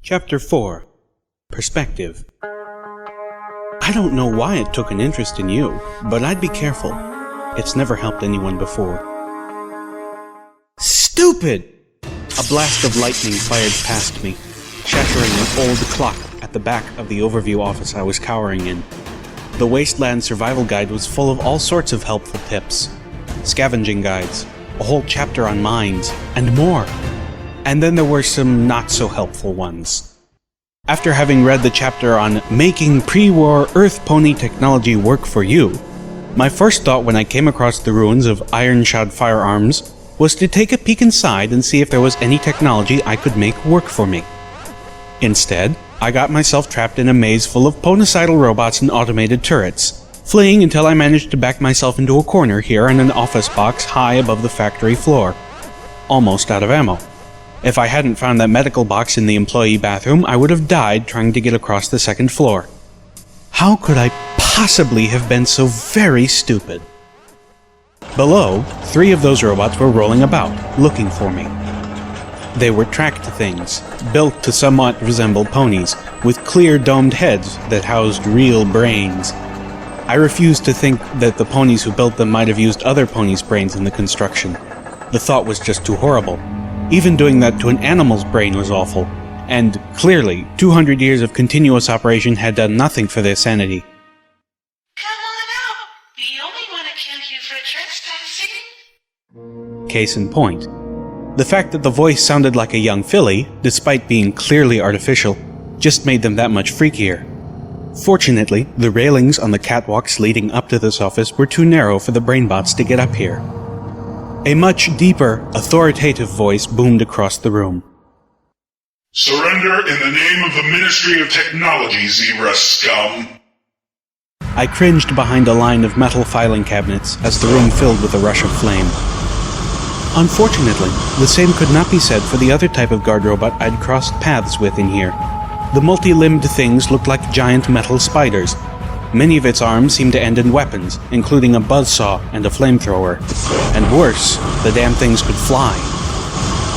Chapter 4. Perspective. I don't know why it took an interest in you, but I'd be careful. It's never helped anyone before. Stupid! A blast of lightning fired past me, shattering an old clock at the back of the overview office I was cowering in. The Wasteland survival guide was full of all sorts of helpful tips. Scavenging guides, a whole chapter on mines, and more. And then there were some not-so-helpful ones. After having read the chapter on making pre-war Earth pony technology work for you, my first thought when I came across the ruins of iron-shod firearms was to take a peek inside and see if there was any technology I could make work for me. Instead, I got myself trapped in a maze full of ponicidal robots and automated turrets, fleeing until I managed to back myself into a corner here in an office box high above the factory floor. Almost out of ammo. If I hadn't found that medical box in the employee bathroom, I would have died trying to get across the second floor. How could I possibly have been so very stupid? Below, 3 of those robots were rolling about, looking for me. They were tracked things, built to somewhat resemble ponies, with clear domed heads that housed real brains. I refused to think that the ponies who built them might have used other ponies' brains in the construction. The thought was just too horrible. Even doing that to an animal's brain was awful, and clearly, 200 years of continuous operation had done nothing for their sanity. Come on out! We only want to kill you for trespassing. Case in point. The fact that the voice sounded like a young filly, despite being clearly artificial, just made them that much freakier. Fortunately, the railings on the catwalks leading up to this office were too narrow for the brainbots to get up here. A much deeper, authoritative voice boomed across the room. Surrender in the name of the Ministry of Technology, Zebra scum! I cringed behind a line of metal filing cabinets as the room filled with a rush of flame. Unfortunately, the same could not be said for the other type of guard robot I'd crossed paths with in here. The multi-limbed things looked like giant metal spiders. Many of its arms seemed to end in weapons, including a buzzsaw and a flamethrower. And worse, the damn things could fly.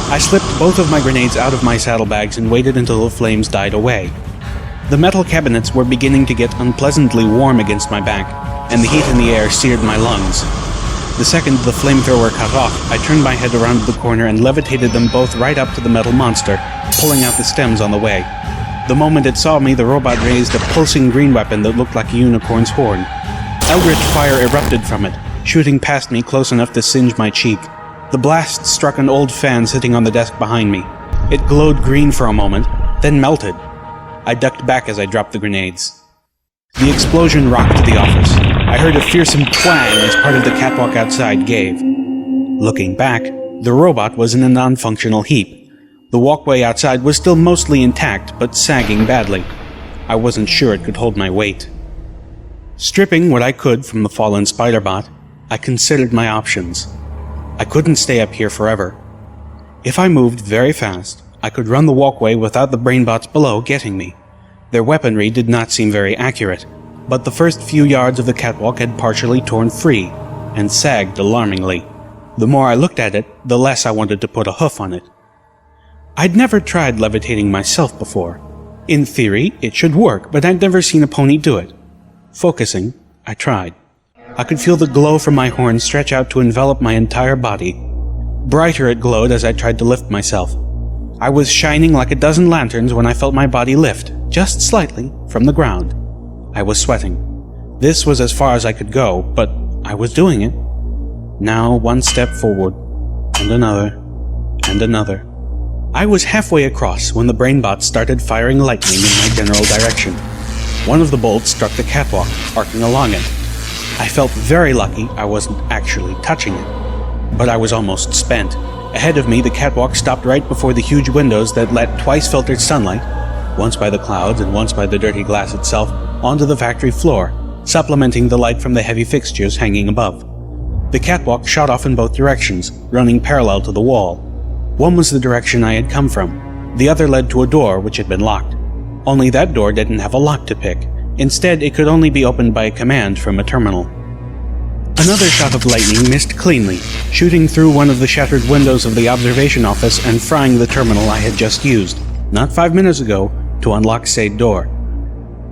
I slipped both of my grenades out of my saddlebags and waited until the flames died away. The metal cabinets were beginning to get unpleasantly warm against my back, and the heat in the air seared my lungs. The second the flamethrower cut off, I turned my head around the corner and levitated them both right up to the metal monster, pulling out the stems on the way. The moment it saw me, the robot raised a pulsing green weapon that looked like a unicorn's horn. Eldritch fire erupted from it, shooting past me close enough to singe my cheek. The blast struck an old fan sitting on the desk behind me. It glowed green for a moment, then melted. I ducked back as I dropped the grenades. The explosion rocked the office. I heard a fearsome twang as part of the catwalk outside gave. Looking back, the robot was in a non-functional heap. The walkway outside was still mostly intact, but sagging badly. I wasn't sure it could hold my weight. Stripping what I could from the fallen spider bot, I considered my options. I couldn't stay up here forever. If I moved very fast, I could run the walkway without the brainbots below getting me. Their weaponry did not seem very accurate, but the first few yards of the catwalk had partially torn free, and sagged alarmingly. The more I looked at it, the less I wanted to put a hoof on it. I'd never tried levitating myself before. In theory, it should work, but I'd never seen a pony do it. Focusing, I tried. I could feel the glow from my horn stretch out to envelop my entire body. Brighter it glowed as I tried to lift myself. I was shining like a dozen lanterns when I felt my body lift, just slightly, from the ground. I was sweating. This was as far as I could go, but I was doing it. Now one step forward, and another, and another. I was halfway across when the brainbots started firing lightning in my general direction. One of the bolts struck the catwalk, arcing along it. I felt very lucky I wasn't actually touching it. But I was almost spent. Ahead of me, the catwalk stopped right before the huge windows that let twice-filtered sunlight, once by the clouds and once by the dirty glass itself, onto the factory floor, supplementing the light from the heavy fixtures hanging above. The catwalk shot off in both directions, running parallel to the wall. One was the direction I had come from. The other led to a door which had been locked. Only that door didn't have a lock to pick. Instead, it could only be opened by a command from a terminal. Another shot of lightning missed cleanly, shooting through one of the shattered windows of the observation office and frying the terminal I had just used. not 5 minutes ago, to unlock said door.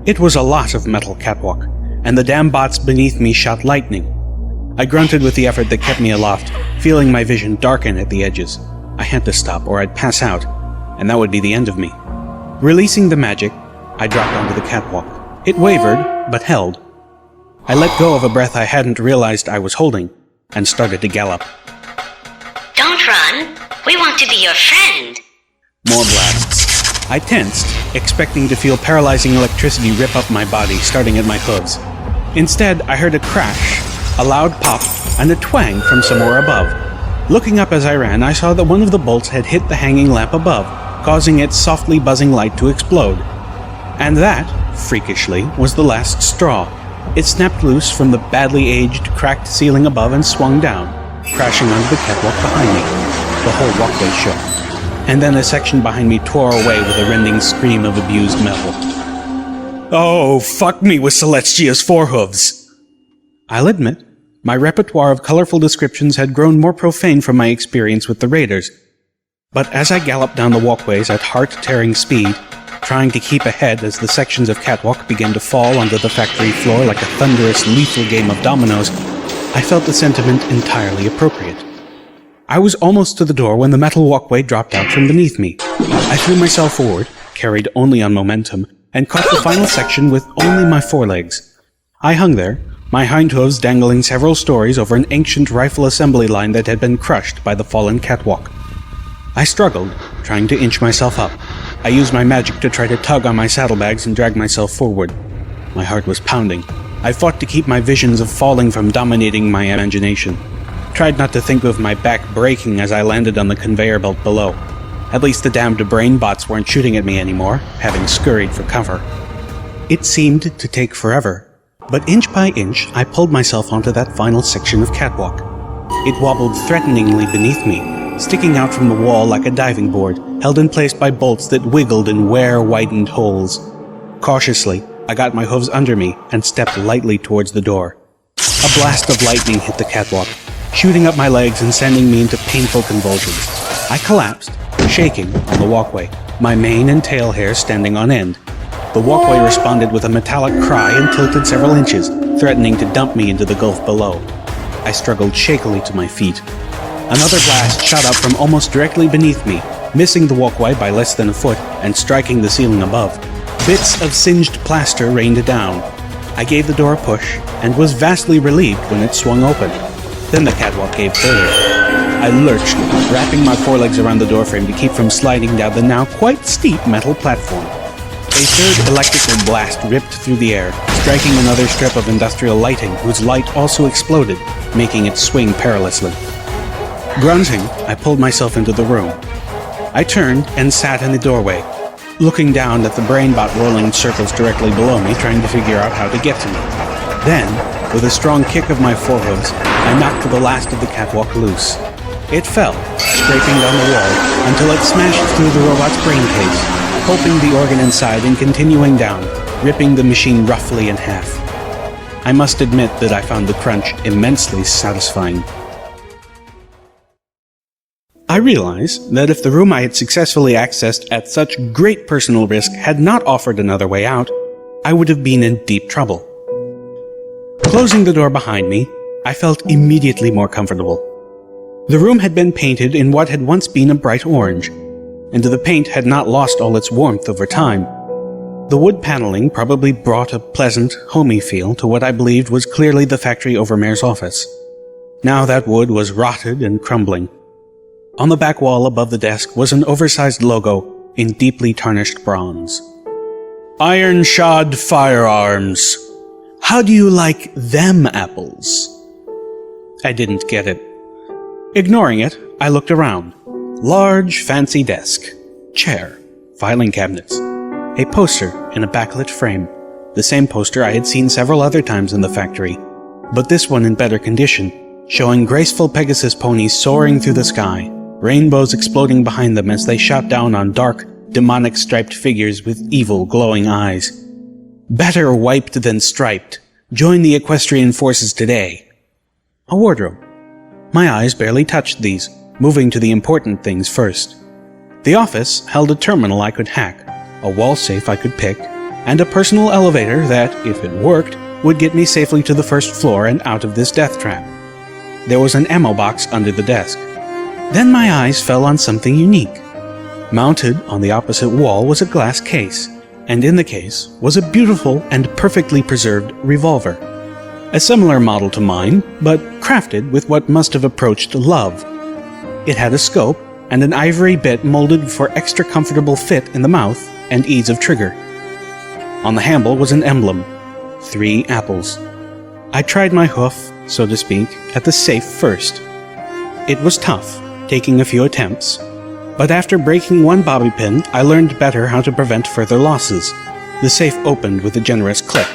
It was a lot of metal catwalk, and the damn bots beneath me shot lightning. I grunted with the effort that kept me aloft, feeling my vision darken at the edges. I had to stop or I'd pass out, and that would be the end of me. Releasing the magic, I dropped onto the catwalk. It wavered, but held. I let go of a breath I hadn't realized I was holding, and started to gallop. Don't run. We want to be your friend. More blasts. I tensed, expecting to feel paralyzing electricity rip up my body, starting at my hooves. Instead, I heard a crash, a loud pop, and a twang from somewhere above. Looking up as I ran, I saw that one of the bolts had hit the hanging lamp above, causing its softly buzzing light to explode. And that, freakishly, was the last straw. It snapped loose from the badly aged, cracked ceiling above and swung down, crashing onto the catwalk behind me. The whole walkway shook. And then a section behind me tore away with a rending scream of abused metal. Oh, fuck me with Celestia's forehooves! I'll admit, my repertoire of colorful descriptions had grown more profane from my experience with the raiders. But as I galloped down the walkways at heart-tearing speed, trying to keep ahead as the sections of catwalk began to fall onto the factory floor like a thunderous, lethal game of dominoes, I felt the sentiment entirely appropriate. I was almost to the door when the metal walkway dropped out from beneath me. I threw myself forward, carried only on momentum, and caught the final section with only my forelegs. I hung there, my hindhooves dangling several stories over an ancient rifle assembly line that had been crushed by the fallen catwalk. I struggled, trying to inch myself up. I used my magic to try to tug on my saddlebags and drag myself forward. My heart was pounding. I fought to keep my visions of falling from dominating my imagination. Tried not to think of my back breaking as I landed on the conveyor belt below. At least the damned brain bots weren't shooting at me anymore, having scurried for cover. It seemed to take forever, but inch by inch I pulled myself onto that final section of catwalk. It wobbled threateningly beneath me, sticking out from the wall like a diving board, held in place by bolts that wiggled in widened holes. Cautiously, I got my hooves under me and stepped lightly towards the door. A blast of lightning hit the catwalk, shooting up my legs and sending me into painful convulsions. I collapsed, shaking, on the walkway, my mane and tail hair standing on end. The walkway responded with a metallic cry and tilted several inches, threatening to dump me into the gulf below. I struggled shakily to my feet. Another blast shot up from almost directly beneath me, missing the walkway by less than a foot and striking the ceiling above. Bits of singed plaster rained down. I gave the door a push and was vastly relieved when it swung open. Then the catwalk gave further. I lurched, wrapping my forelegs around the doorframe to keep from sliding down the now quite steep metal platform. A third electrical blast ripped through the air, striking another strip of industrial lighting whose light also exploded, making it swing perilously. Grunting, I pulled myself into the room. I turned and sat in the doorway, looking down at the brainbot rolling in circles directly below me, trying to figure out how to get to me. Then, with a strong kick of my forehooves, I knocked the last of the catwalk loose. It fell, scraping down the wall, until it smashed through the robot's brain case, pulping the organ inside and continuing down, ripping the machine roughly in half. I must admit that I found the crunch immensely satisfying. I realized that if the room I had successfully accessed at such great personal risk had not offered another way out, I would have been in deep trouble. Closing the door behind me, I felt immediately more comfortable. The room had been painted in what had once been a bright orange, and the paint had not lost all its warmth over time. The wood paneling probably brought a pleasant, homey feel to what I believed was clearly the factory overmayor's office. Now that wood was rotted and crumbling. On the back wall above the desk was an oversized logo in deeply tarnished bronze. Iron Shod Firearms. How do you like them apples? I didn't get it. Ignoring it, I looked around. Large, fancy desk. Chair. Filing cabinets. A poster in a backlit frame. The same poster I had seen several other times in the factory, but this one in better condition, showing graceful Pegasus ponies soaring through the sky, rainbows exploding behind them as they shot down on dark, demonic striped figures with evil, glowing eyes. Better wiped than striped. Join the equestrian forces today. A wardrobe. My eyes barely touched these, moving to the important things first. The office held a terminal I could hack, a wall safe I could pick, and a personal elevator that, if it worked, would get me safely to the first floor and out of this death trap. There was an ammo box under the desk. Then my eyes fell on something unique. Mounted on the opposite wall was a glass case, and in the case was a beautiful and perfectly preserved revolver. A similar model to mine, but crafted with what must have approached love. It had a scope and an ivory bit molded for extra comfortable fit in the mouth and ease of trigger. On the handle was an emblem, 3 apples. I tried my hoof, so to speak, at the safe first. It was tough, taking a few attempts, but after breaking one bobby pin, I learned better how to prevent further losses. The safe opened with a generous click.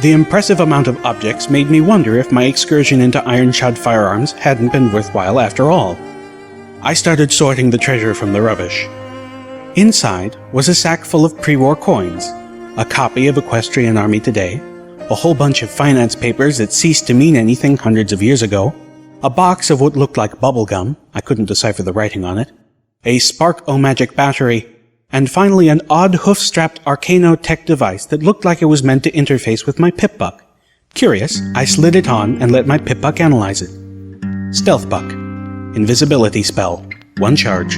The impressive amount of objects made me wonder if my excursion into iron-shod firearms hadn't been worthwhile after all. I started sorting the treasure from the rubbish. Inside was a sack full of pre-war coins, a copy of Equestrian Army Today, a whole bunch of finance papers that ceased to mean anything hundreds of years ago, a box of what looked like bubble gum, I couldn't decipher the writing on it, a Spark-O-Magic battery, and finally an odd hoof-strapped Arcano-Tech device that looked like it was meant to interface with my pip-buck. Curious, I slid it on and let my pip-buck analyze it. Stealth buck. Invisibility spell. 1 charge.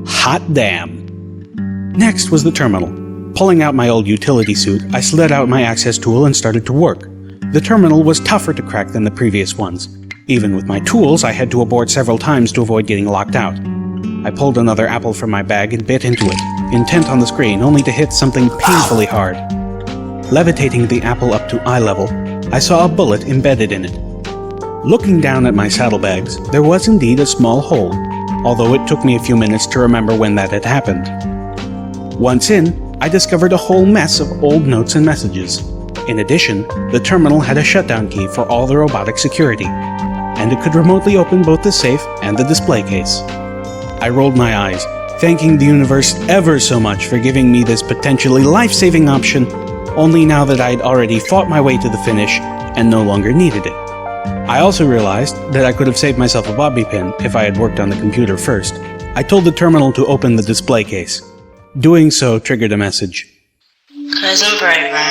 Hot damn. Next was the terminal. Pulling out my old utility suit, I slid out my access tool and started to work. The terminal was tougher to crack than the previous ones. Even with my tools, I had to abort several times to avoid getting locked out. I pulled another apple from my bag and bit into it, intent on the screen, only to hit something painfully hard. Levitating the apple up to eye level, I saw a bullet embedded in it. Looking down at my saddlebags, there was indeed a small hole, although it took me a few minutes to remember when that had happened. Once in, I discovered a whole mess of old notes and messages. In addition, the terminal had a shutdown key for all the robotic security, and it could remotely open both the safe and the display case. I rolled my eyes, thanking the universe ever so much for giving me this potentially life-saving option, only now that I'd already fought my way to the finish and no longer needed it. I also realized that I could have saved myself a bobby pin if I had worked on the computer first. I told the terminal to open the display case. Doing so triggered a message. Cousin Braver,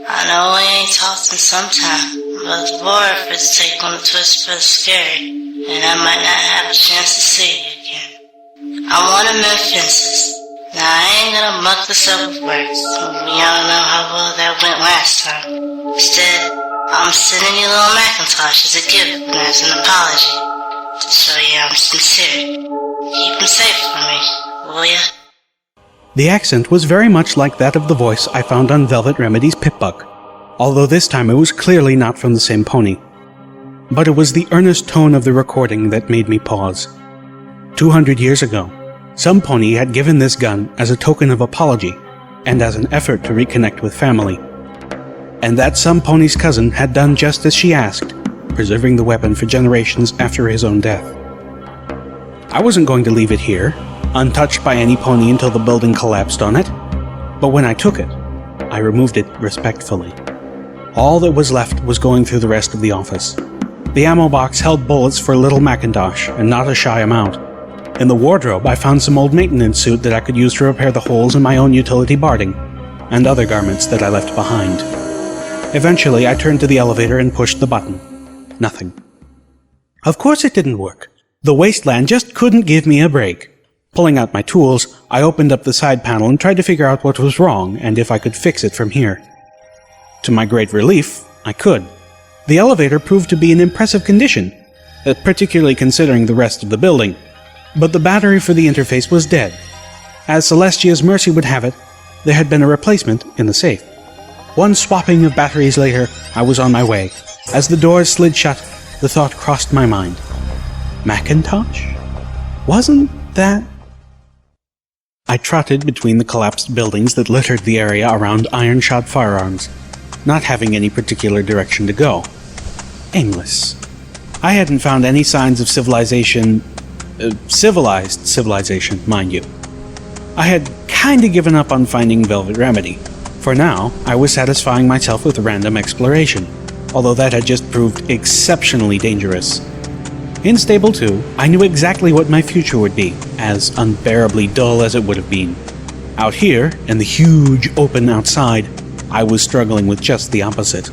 I know we ain't talked in some time, but the vorbav's take on the twist for the scary, and I might not have a chance to see you again. I want to mend fences. Now I ain't gonna muck this up with words. We all know how well that went last time. Instead, I'm sending you a little Macintosh as a gift and as an apology, to show you I'm sincere. Keep him safe for me, will ya? The accent was very much like that of the voice I found on Velvet Remedy's Pip-Buck, although this time it was clearly not from the same pony. But it was the earnest tone of the recording that made me pause. 200 years ago, some pony had given this gun as a token of apology and as an effort to reconnect with family. And that some pony's cousin had done just as she asked, preserving the weapon for generations after his own death. I wasn't going to leave it here, untouched by any pony until the building collapsed on it, but when I took it, I removed it respectfully. All that was left was going through the rest of the office. The ammo box held bullets for a little Macintosh, and not a shy amount. In the wardrobe, I found some old maintenance suit that I could use to repair the holes in my own utility barding, and other garments that I left behind. Eventually, I turned to the elevator and pushed the button. Nothing. Of course it didn't work. The wasteland just couldn't give me a break. Pulling out my tools, I opened up the side panel and tried to figure out what was wrong and if I could fix it from here. To my great relief, I could. The elevator proved to be in impressive condition, particularly considering the rest of the building. But the battery for the interface was dead. As Celestia's mercy would have it, there had been a replacement in the safe. One swapping of batteries later, I was on my way. As the doors slid shut, the thought crossed my mind. Macintosh? Wasn't that... I trotted between the collapsed buildings that littered the area around iron-shod firearms, not having any particular direction to go. Aimless. I hadn't found any signs of civilization... civilized civilization, mind you. I had kinda given up on finding Velvet Remedy. For now, I was satisfying myself with random exploration, although that had just proved exceptionally dangerous. In Stable 2, I knew exactly what my future would be, as unbearably dull as it would have been. Out here, in the huge open outside, I was struggling with just the opposite.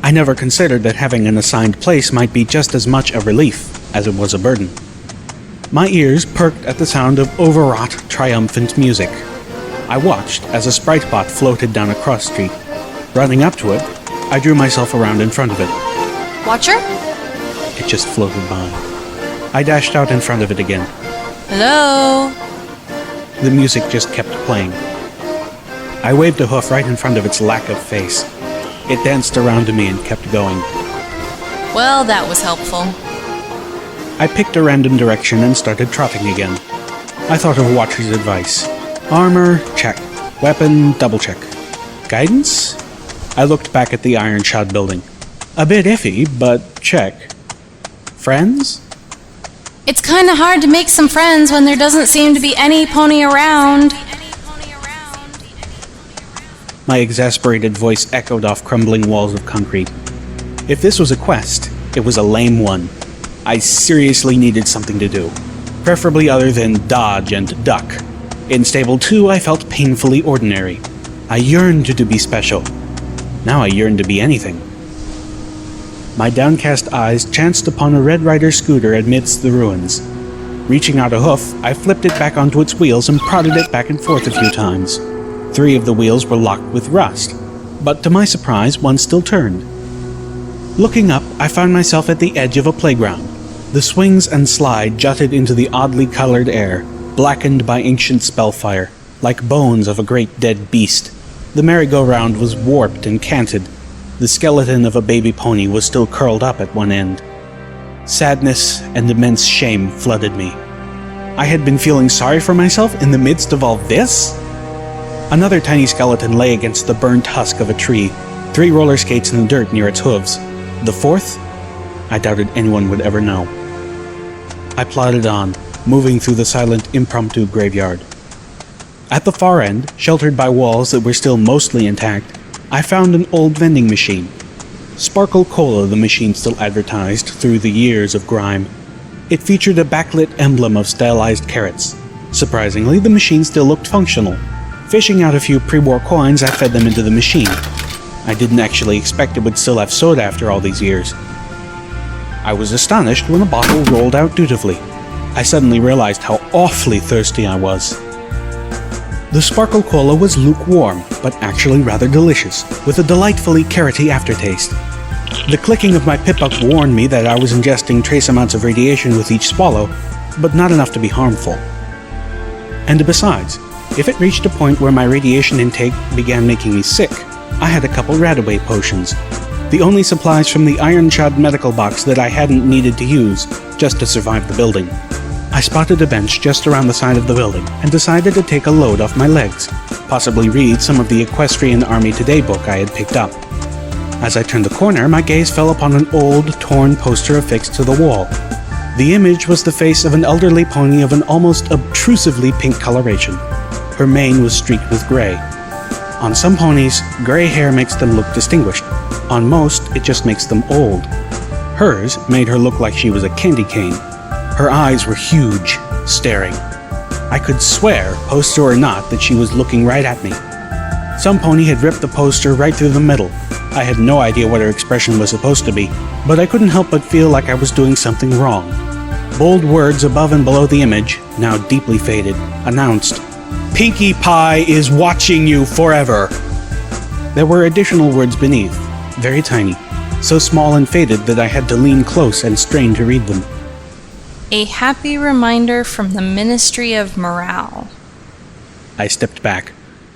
I never considered that having an assigned place might be just as much a relief as it was a burden. My ears perked at the sound of overwrought, triumphant music. I watched as a Sprite Bot floated down a cross street. Running up to it, I drew myself around in front of it. Watcher? It just floated by. I dashed out in front of it again. Hello? The music just kept playing. I waved a hoof right in front of its lack of face. It danced around to me and kept going. Well, that was helpful. I picked a random direction and started trotting again. I thought of Watcher's advice. Armor, check. Weapon, double check. Guidance? I looked back at the iron-shod building. A bit iffy, but check. Friends? It's kinda hard to make some friends when there doesn't seem to be any pony around. My exasperated voice echoed off crumbling walls of concrete. If this was a quest, it was a lame one. I seriously needed something to do, preferably other than dodge and duck. In Stable 2, I felt painfully ordinary. I yearned to be special. Now I yearned to be anything. My downcast eyes chanced upon a Red Rider scooter amidst the ruins. Reaching out a hoof, I flipped it back onto its wheels and prodded it back and forth a few times. 3 of the wheels were locked with rust, but to my surprise, one still turned. Looking up, I found myself at the edge of a playground. The swings and slide jutted into the oddly colored air, blackened by ancient spellfire, like bones of a great dead beast. The merry-go-round was warped and canted. The skeleton of a baby pony was still curled up at one end. Sadness and immense shame flooded me. I had been feeling sorry for myself in the midst of all this? Another tiny skeleton lay against the burnt husk of a tree, 3 roller skates in the dirt near its hooves. The 4th? I doubted anyone would ever know. I plodded on, moving through the silent, impromptu graveyard. At the far end, sheltered by walls that were still mostly intact, I found an old vending machine. Sparkle Cola, the machine still advertised through the years of grime. It featured a backlit emblem of stylized carrots. Surprisingly, the machine still looked functional. Fishing out a few pre-war coins, I fed them into the machine. I didn't actually expect it would still have soda after all these years. I was astonished when the bottle rolled out dutifully. I suddenly realized how awfully thirsty I was. The Sparkle Cola was lukewarm, but actually rather delicious, with a delightfully carroty aftertaste. The clicking of my pip-up warned me that I was ingesting trace amounts of radiation with each swallow, but not enough to be harmful. And besides, if it reached a point where my radiation intake began making me sick, I had a couple Redeye potions, the only supplies from the iron-shod medical box that I hadn't needed to use just to survive the building. I spotted a bench just around the side of the building and decided to take a load off my legs, possibly read some of the Equestrian Army Today book I had picked up. As I turned the corner, my gaze fell upon an old, torn poster affixed to the wall. The image was the face of an elderly pony of an almost obtrusively pink coloration. Her mane was streaked with gray. On some ponies, gray hair makes them look distinguished. On most, it just makes them old. Hers made her look like she was a candy cane. Her eyes were huge, staring. I could swear, poster or not, that she was looking right at me. Some pony had ripped the poster right through the middle. I had no idea what her expression was supposed to be, but I couldn't help but feel like I was doing something wrong. Bold words above and below the image, now deeply faded, announced, "Pinkie Pie is watching you forever." There were additional words beneath, very tiny, so small and faded that I had to lean close and strain to read them. A happy reminder from the Ministry of Morale. I stepped back,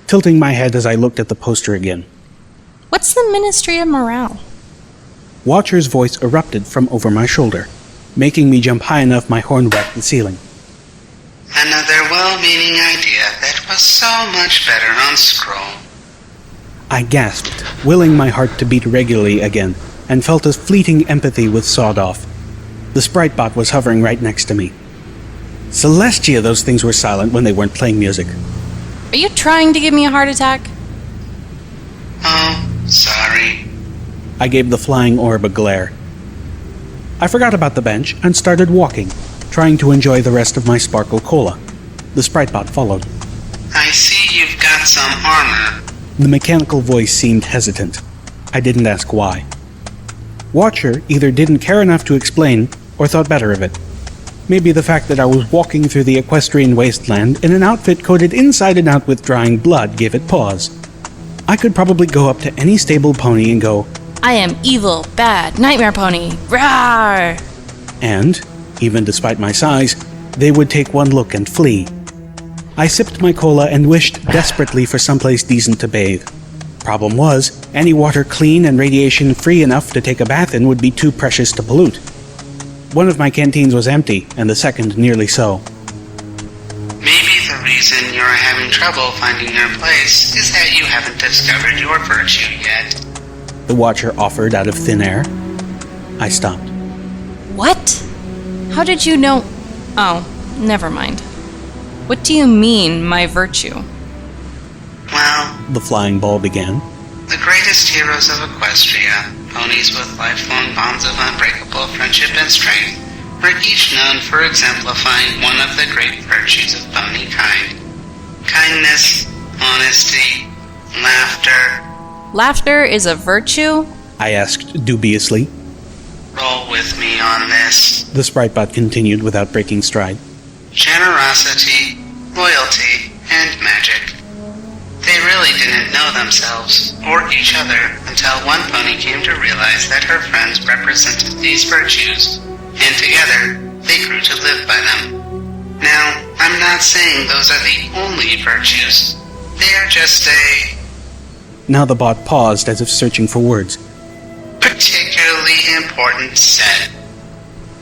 tilting my head as I looked at the poster again. What's the Ministry of Morale? Watcher's voice erupted from over my shoulder, making me jump high enough my horn whacked the ceiling. Another well-meaning idea that was so much better on scroll. I gasped, willing my heart to beat regularly again, and felt a fleeting empathy with Sawed-Off. The Sprite Bot was hovering right next to me. Celestia, those things were silent when they weren't playing music. Are you trying to give me a heart attack? Oh, sorry. I gave the flying orb a glare. I forgot about the bench and started walking, trying to enjoy the rest of my Sparkle Cola. The Sprite Bot followed. I see you've got some armor. The mechanical voice seemed hesitant. I didn't ask why. Watcher either didn't care enough to explain, or thought better of it. Maybe the fact that I was walking through the equestrian wasteland in an outfit coated inside and out with drying blood gave it pause. I could probably go up to any stable pony and go, I am evil, bad, nightmare pony. Rawr! And, even despite my size, they would take one look and flee. I sipped my cola and wished desperately for someplace decent to bathe. Problem was, any water clean and radiation-free enough to take a bath in would be too precious to pollute. One of my canteens was empty, and the second nearly so. Maybe the reason you're having trouble finding your place is that you haven't discovered your virtue yet. The Watcher offered out of thin air. I stopped. What? How did you know? Oh, never mind. What do you mean, my virtue? Well, The flying ball began. the greatest heroes of Equestria, ponies with lifelong bonds of unbreakable friendship and strength, were each known for exemplifying one of the great virtues of pony kind. Kindness, honesty, laughter. Laughter is a virtue? I asked dubiously. Roll with me on this. The Sprite Bot continued without breaking stride. Generosity, loyalty, and magic. They really didn't know themselves, or each other, until one pony came to realize that her friends represented these virtues, and together, they grew to live by them. Now, I'm not saying those are the only virtues. They are just a Now the bot paused as if searching for words. particularly important set.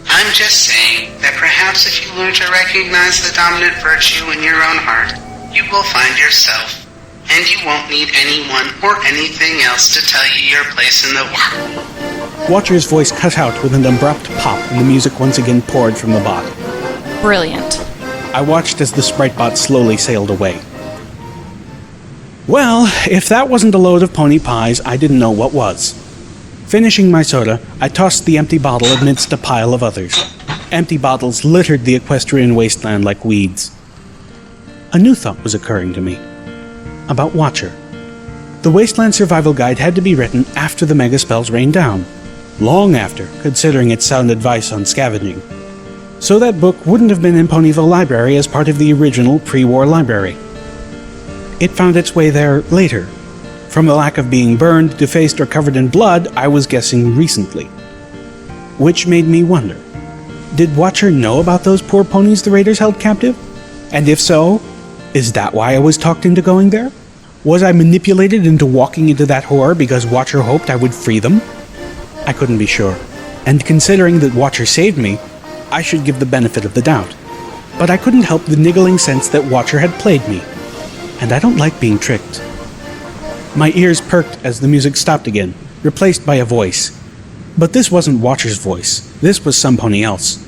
I'm just saying that perhaps if you learn to recognize the dominant virtue in your own heart, you will find yourself, and you won't need anyone or anything else to tell you your place in the world. Watcher's voice cut out with an abrupt pop, and the music once again poured from the bot. Brilliant. I watched as the Sprite Bot slowly sailed away. Well, if that wasn't a load of pony pies, I didn't know what was. Finishing my soda, I tossed the empty bottle amidst a pile of others. Empty bottles littered the equestrian wasteland like weeds. A new thought was occurring to me. About Watcher. The Wasteland Survival Guide had to be written after the mega spells rained down. Long after, considering its sound advice on scavenging. So that book wouldn't have been in Ponyville Library as part of the original pre-war library. It found its way there later. From the lack of being burned, defaced, or covered in blood, I was guessing recently. Which made me wonder, did Watcher know about those poor ponies the raiders held captive? And if so, is that why I was talked into going there? Was I manipulated into walking into that horror because Watcher hoped I would free them? I couldn't be sure. And considering that Watcher saved me, I should give the benefit of the doubt. But I couldn't help the niggling sense that Watcher had played me. And I don't like being tricked. My ears perked as the music stopped again, replaced by a voice. But this wasn't Watcher's voice. This was some pony else.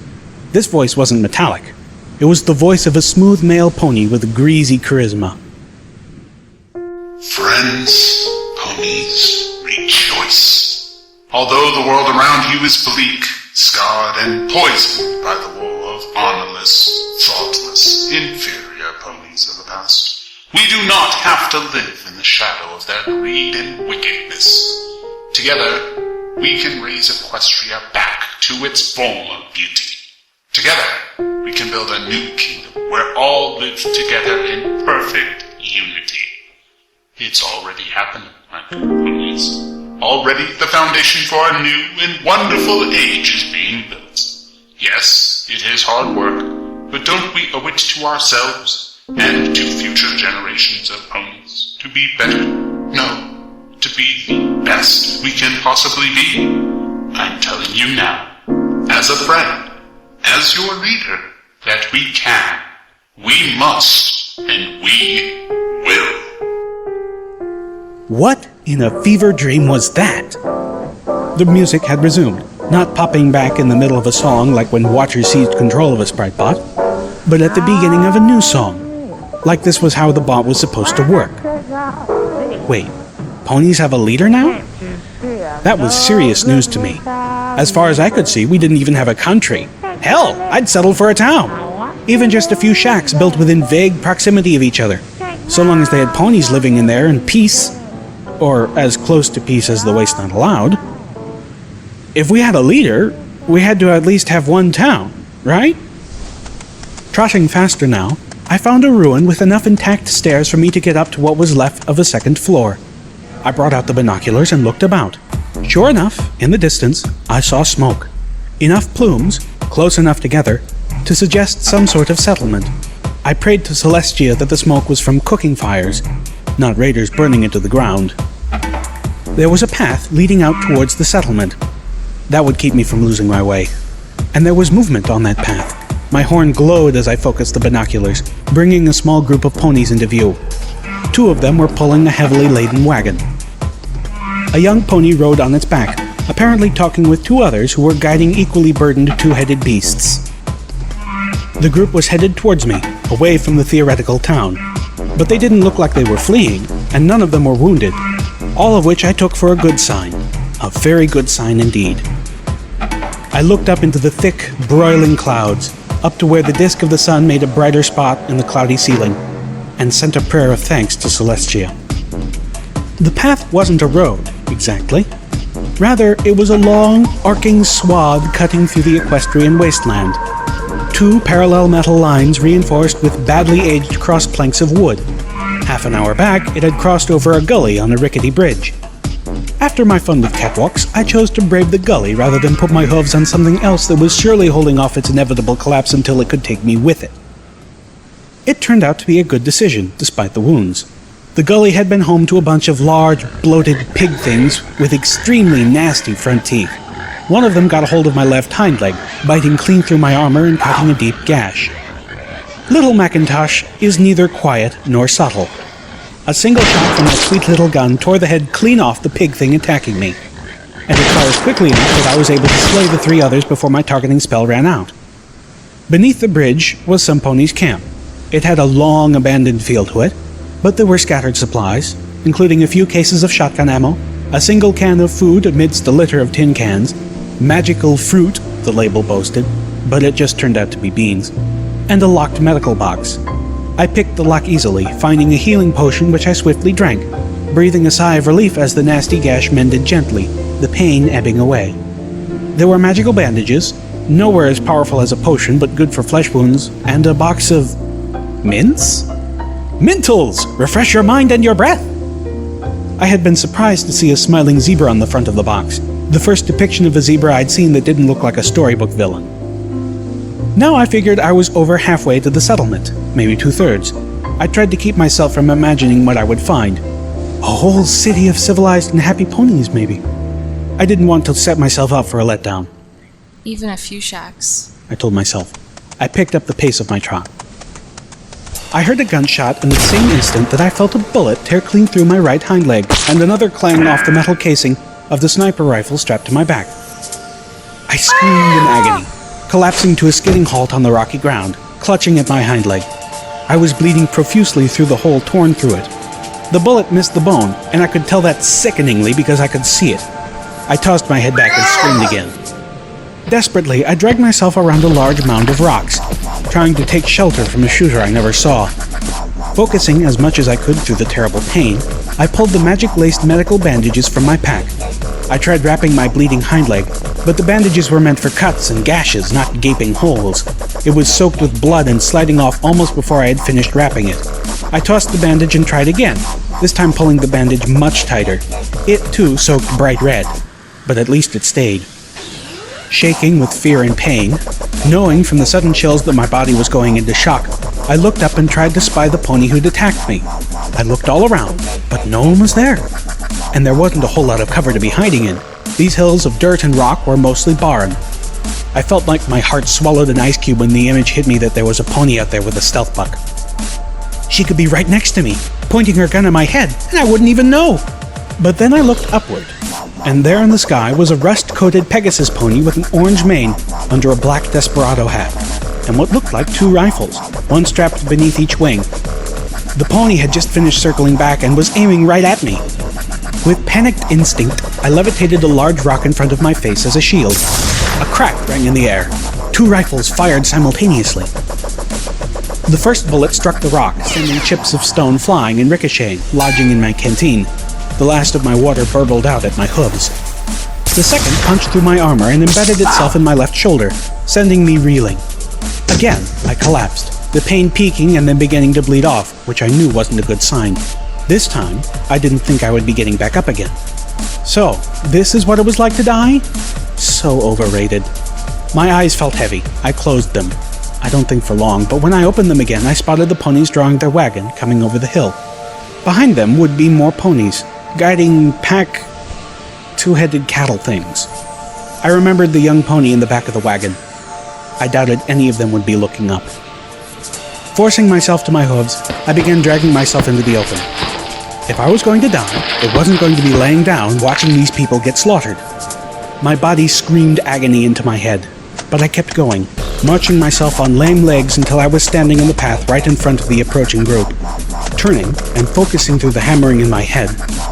This voice wasn't metallic. It was the voice of a smooth male pony with a greasy charisma. Friends, ponies, rejoice. Although the world around you is bleak, scarred, and poisoned by the war of honorless, thoughtless, inferior ponies of the past, we do not have to live in the shadow of their greed and wickedness. Together, we can raise Equestria back to its former beauty. Together, we can build a new kingdom where all live together in perfect unity. It's already happening, my good ponies. Already the foundation for a new and wonderful age is being built. Yes, it is hard work, but don't we owe it to ourselves and to future generations of ponies to be better? No, to be the best we can possibly be. I'm telling you now, as a friend, as your leader, that we can, we must, and we will. What in a fever dream was that? The music had resumed, not popping back in the middle of a song like when Watcher seized control of a Sprite Bot, but at the beginning of a new song, like this was how the bot was supposed to work. Wait, ponies have a leader now? That was serious news to me. As far as I could see, we didn't even have a country. Hell, I'd settle for a town. Even just a few shacks built within vague proximity of each other, so long as they had ponies living in there in peace, or as close to peace as the wasteland allowed. If we had a leader, we had to at least have one town, right? Trotting faster now, I found a ruin with enough intact stairs for me to get up to what was left of a second floor. I brought out the binoculars and looked about. Sure enough, in the distance, I saw smoke. Enough plumes, close enough together, to suggest some sort of settlement. I prayed to Celestia that the smoke was from cooking fires, not raiders burning into the ground. There was a path leading out towards the settlement. That would keep me from losing my way. And there was movement on that path. My horn glowed as I focused the binoculars, bringing a small group of ponies into view. 2 of them were pulling a heavily laden wagon. A young pony rode on its back, apparently talking with 2 others who were guiding equally burdened 2-headed beasts. The group was headed towards me, away from the theoretical town, but they didn't look like they were fleeing, and none of them were wounded, all of which I took for a good sign. A very good sign indeed. I looked up into the thick, broiling clouds, up to where the disk of the sun made a brighter spot in the cloudy ceiling, and sent a prayer of thanks to Celestia. The path wasn't a road, exactly. Rather, it was a long, arcing swath cutting through the equestrian wasteland. 2 parallel metal lines reinforced with badly aged cross planks of wood. Half an hour back, it had crossed over a gully on a rickety bridge. After my fun with catwalks, I chose to brave the gully rather than put my hooves on something else that was surely holding off its inevitable collapse until it could take me with it. It turned out to be a good decision, despite the wounds. The gully had been home to a bunch of large, bloated pig things with extremely nasty front teeth. One of them got a hold of my left hind leg, biting clean through my armor and cutting a deep gash. Little Macintosh is neither quiet nor subtle. A single shot from that sweet little gun tore the head clean off the pig thing attacking me, and it fired quickly enough that I was able to slay the 3 others before my targeting spell ran out. Beneath the bridge was some ponies' camp. It had a long abandoned feel to it, but there were scattered supplies, including a few cases of shotgun ammo, a single can of food amidst a litter of tin cans, magical fruit, the label boasted, but it just turned out to be beans, and a locked medical box. I picked the lock easily, finding a healing potion which I swiftly drank, breathing a sigh of relief as the nasty gash mended gently, the pain ebbing away. There were magical bandages, nowhere as powerful as a potion but good for flesh wounds, and a box of... mints? Mintles! Refresh your mind and your breath! I had been surprised to see a smiling zebra on the front of the box, the first depiction of a zebra I'd seen that didn't look like a storybook villain. Now I figured I was over halfway to the settlement, maybe 2/3. I tried to keep myself from imagining what I would find. A whole city of civilized and happy ponies, maybe. I didn't want to set myself up for a letdown. Even a few shacks. I told myself. I picked up the pace of my trot. I heard a gunshot in the same instant that I felt a bullet tear clean through my right hind leg, and another clang off the metal casing of the sniper rifle strapped to my back. I screamed in agony, collapsing to a skidding halt on the rocky ground, clutching at my hind leg. I was bleeding profusely through the hole torn through it. The bullet missed the bone, and I could tell that sickeningly because I could see it. I tossed my head back and screamed again. Desperately, I dragged myself around a large mound of rocks, trying to take shelter from a shooter I never saw. Focusing as much as I could through the terrible pain, I pulled the magic-laced medical bandages from my pack. I tried wrapping my bleeding hind leg, but the bandages were meant for cuts and gashes, not gaping holes. It was soaked with blood and sliding off almost before I had finished wrapping it. I tossed the bandage and tried again, this time pulling the bandage much tighter. It, too, soaked bright red, but at least it stayed. Shaking with fear and pain, knowing from the sudden chills that my body was going into shock, I looked up and tried to spy the pony who'd attacked me. I looked all around, but no one was there. And there wasn't a whole lot of cover to be hiding in. These hills of dirt and rock were mostly barren. I felt like my heart swallowed an ice cube when the image hit me that there was a pony out there with a stealth buck. She could be right next to me, pointing her gun at my head, and I wouldn't even know. But then I looked upward, and there in the sky was a rust-coated Pegasus pony with an orange mane under a black desperado hat, and what looked like 2 rifles, one strapped beneath each wing. The pony had just finished circling back and was aiming right at me. With panicked instinct, I levitated a large rock in front of my face as a shield. A crack rang in the air. 2 rifles fired simultaneously. The first bullet struck the rock, sending chips of stone flying and ricocheting, lodging in my canteen. The last of my water burbled out at my hooves. The second punched through my armor and embedded itself in my left shoulder, sending me reeling. Again, I collapsed, the pain peaking and then beginning to bleed off, which I knew wasn't a good sign. This time, I didn't think I would be getting back up again. So, this is what it was like to die? So overrated. My eyes felt heavy. I closed them. I don't think for long, but when I opened them again, I spotted the ponies drawing their wagon, coming over the hill. Behind them would be more ponies, guiding pack two-headed cattle things. I remembered the young pony in the back of the wagon. I doubted any of them would be looking up. Forcing myself to my hooves, I began dragging myself into the open. If I was going to die, it wasn't going to be laying down watching these people get slaughtered. My body screamed agony into my head, but I kept going, marching myself on lame legs until I was standing in the path right in front of the approaching group. Turning and focusing through the hammering in my head,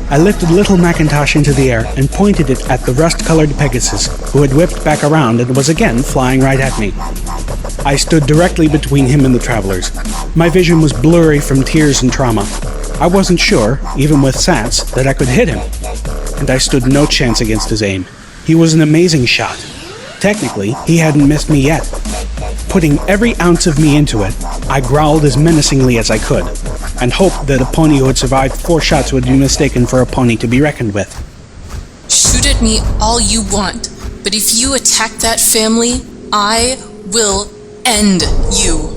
I lifted little Macintosh into the air and pointed it at the rust-colored Pegasus, who had whipped back around and was again flying right at me. I stood directly between him and the travelers. My vision was blurry from tears and trauma. I wasn't sure, even with Sats, that I could hit him, and I stood no chance against his aim. He was an amazing shot. Technically, he hadn't missed me yet. Putting every ounce of me into it, I growled as menacingly as I could, and hoped that a pony who had survived 4 shots would be mistaken for a pony to be reckoned with. Shoot at me all you want, but if you attack that family, I will end you.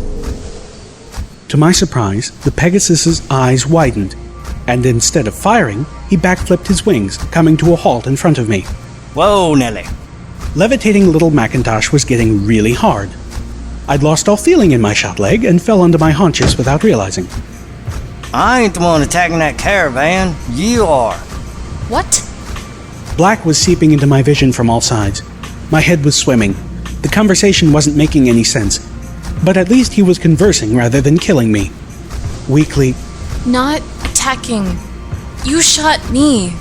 To my surprise, the Pegasus's eyes widened, and instead of firing, he backflipped his wings, coming to a halt in front of me. Whoa, Nelly. Levitating little Macintosh was getting really hard. I'd lost all feeling in my shot leg and fell onto my haunches without realizing. I ain't the one attacking that caravan. You are. What? Black was seeping into my vision from all sides. My head was swimming. The conversation wasn't making any sense. But at least he was conversing rather than killing me. Weakly, Not attacking. You shot me.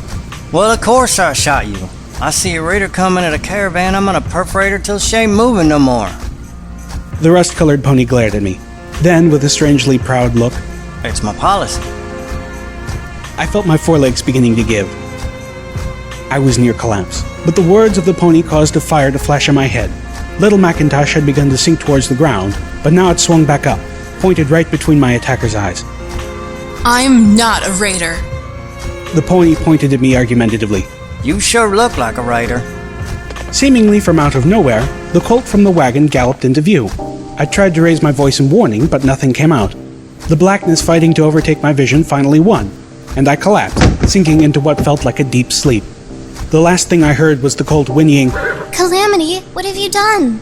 Well, of course I shot you. I see a raider coming at a caravan, I'm gonna perforate her till she ain't moving no more. the rust-colored pony glared at me. Then, with a strangely proud look, It's my policy. I felt my forelegs beginning to give. I was near collapse, but the words of the pony caused a fire to flash in my head. Little Macintosh had begun to sink towards the ground, but now it swung back up, pointed right between my attacker's eyes. I'm not a raider. The pony pointed at me argumentatively. You sure look like a raider. Seemingly from out of nowhere, the Colt from the wagon galloped into view. I tried to raise my voice in warning, but nothing came out. The blackness fighting to overtake my vision finally won, and I collapsed, sinking into what felt like a deep sleep. The last thing I heard was the Colt whinnying, Calamity, what have you done?